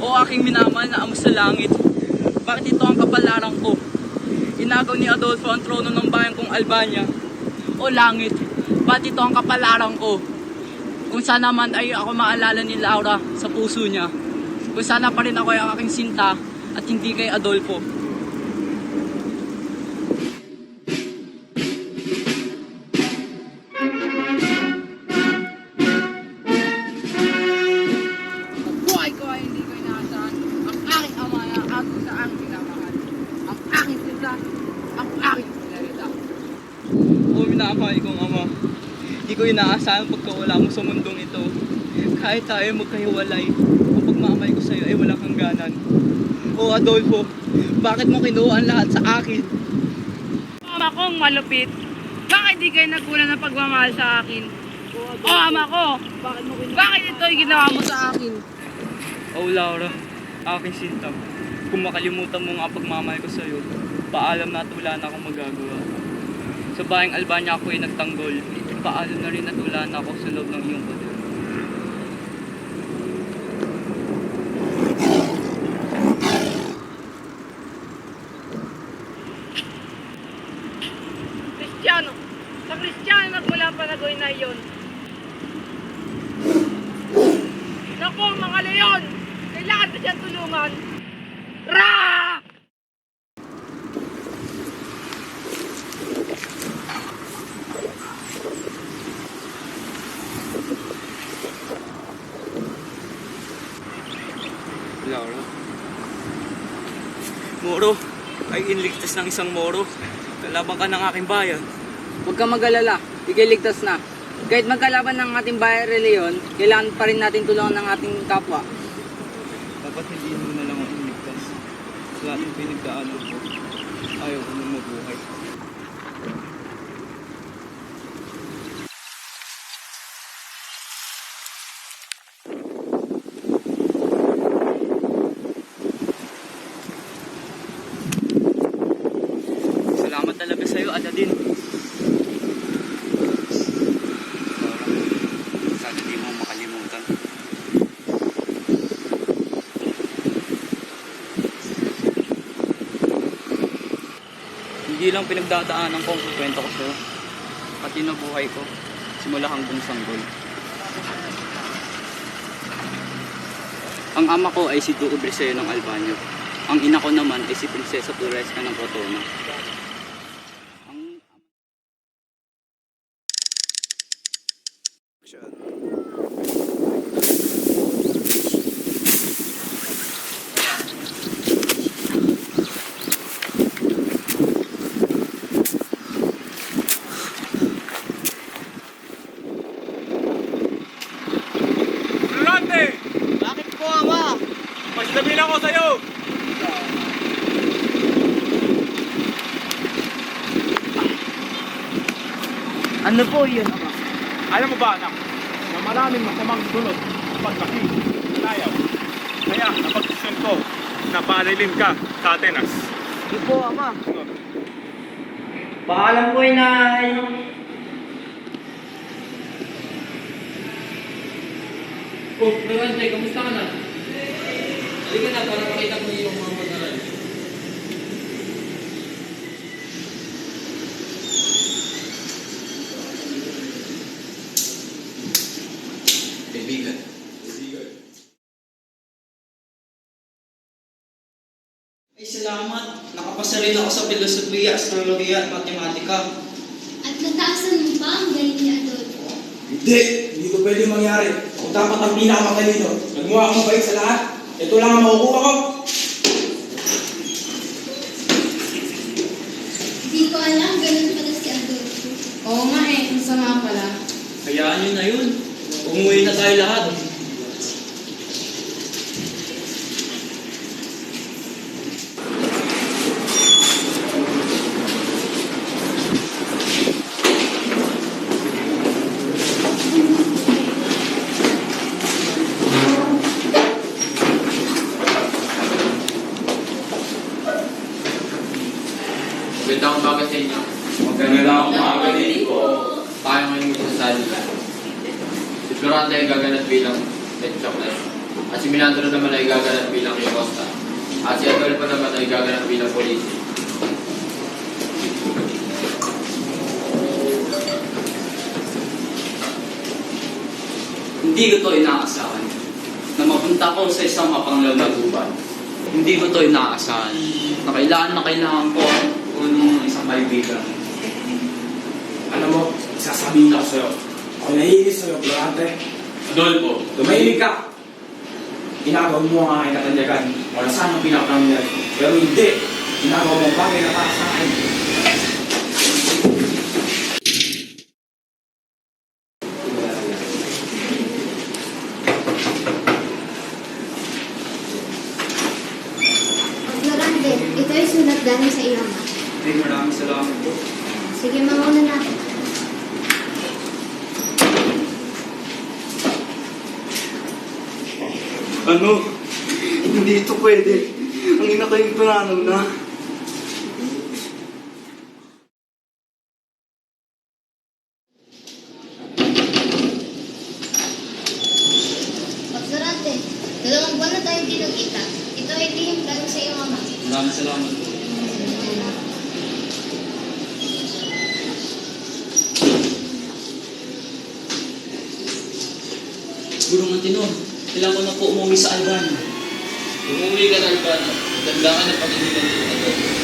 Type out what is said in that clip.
O aking minamahal na amo sa langit, bakit ito ang kapalaran ko? Inagaw ni Adolfo ang trono ng bayan kong Albania. O langit, bakit ito ang kapalaran ko? Kung sana man ay ako maalala ni Laura sa puso niya. Kung sana pa rin ako ay ang aking sinta at hindi kay Adolfo. Buhay ko ay hindi ko inaasahan. Ang aking ama na ako sa aking pinamahal. Ang aking sinta, ang aking pinarita. O minamahal kong ama, hindi ko inaasahan pagkawala mo sa mundong ito. Kahit tayo magkahiwalay, ang pagmamahal ko sa'yo ay walang hangganan. O Adolfo, bakit mo kinuha ang lahat sa akin? Ama kong malupit, bakit di kayo nagkulang ng pagmamahal sa akin? O ama ko, bakit ito'y ginawa mo sa akin? O Laura, aking sinta, kung makalimutan mo nga ang pagmamahal ko sa'yo, paalam na at wala na akong magagawa. Sa bayang Albania ako ay nagtanggol, paalam na rin at wala na ako sa loob ng iyong poder. Kristiyano, sa Kristiyano nagmula ang panagoy na iyon. Naku, mga leon, kailangan ko siyang tulungan. Ra! Laura. Moro, ay inligtas ng isang Moro. Kalaban ka ng aking bayan. Huwag kang mag-alala, ikay ligtas na. Kahit magkalaban ng ating bayan reliyon, kailangan pa rin natin tulungan ng ating kapwa. Dapat hindi mo na lang ako inligtas. Sa ating pinagdaanan ko, ayaw ko nang mabuhay. Salamat talaga sa'yo, Aladin. Sana di mo makalimutan. Hindi lang pinagdadaanan ko ang kwento ko sa'yo. Pati na buhay ko, simula hanggang sanggol. Ang ama ko ay si Duque Briseo ng Albania. Ang ina ko naman ay si Prinsesa Floresca ng Crotona. Bakit po, ama? Mas labi lang ako sa'yo! Ano po yun, ama? Alam mo ba, anak, na maraming masamang sunod kapag nakinayaw. Kaya napag-desisyon ko na parilin ka sa Atenas. Hindi po, ama. Paalam po, inay. Oh, Lewante, kamusta ka na? Halika na para makita ko yung mga pag-aral. Kaibigan. Ay, salamat. Nakapasa rin ako sa filosofiya, astrologiya at matematika. At nataasan mo ba ang galing ni Adolfo? Hindi ko pwede mangyari. Kung dapat ang pinakamatalino, nagmukha akong bait sa lahat. Ito lang ang makukuha ko. Hindi ko alam, ganun pala si Adolfo. Oo nga eh, ang sama pala. Hayaan nyo na yun. Umuwi na tayo lahat. Magandang umaga sa inyo. Magandang umaga din po. Tayo ngayon magsasalita. Si Florante ay gaganap bilang head chocolate At si Minandro naman ay gaganap bilang Costa. At si Adolfo naman ay gaganap bilang polisi. Hindi ko to inaasahan na mapunta ko sa isang mapanglaw na gubat. Hindi ko to inaasahan na kailangan ko ang tulong ng isang kaibigan. Alam mo, sasabihin ako sa'yo. Ako nahihilis sa'yo, Florante. Adolfo, Tumahimik ka! Ginagawa mo ang aking katanyagan. Wala sanang pinakamangyari. Pero hindi. Ginagawa mo ang bagay na para sa akin. Ignorante, ito ay sulat galing sa iyo, ama. Ay, maraming salamat po. Sige, mauna na. Ano? Hindi ito pwede. Ang ina kayong pananaw na. Ignorante, 2 buwan na tayo hindi nagkita. Ito ay lihim galing sa iyo, ama. Maraming salamat po. Gurong Antino, kailangan ko na po umuwi sa Albania. umuwi ka na Albano. Ganda ka ng pag-inilan dito, Adolfo.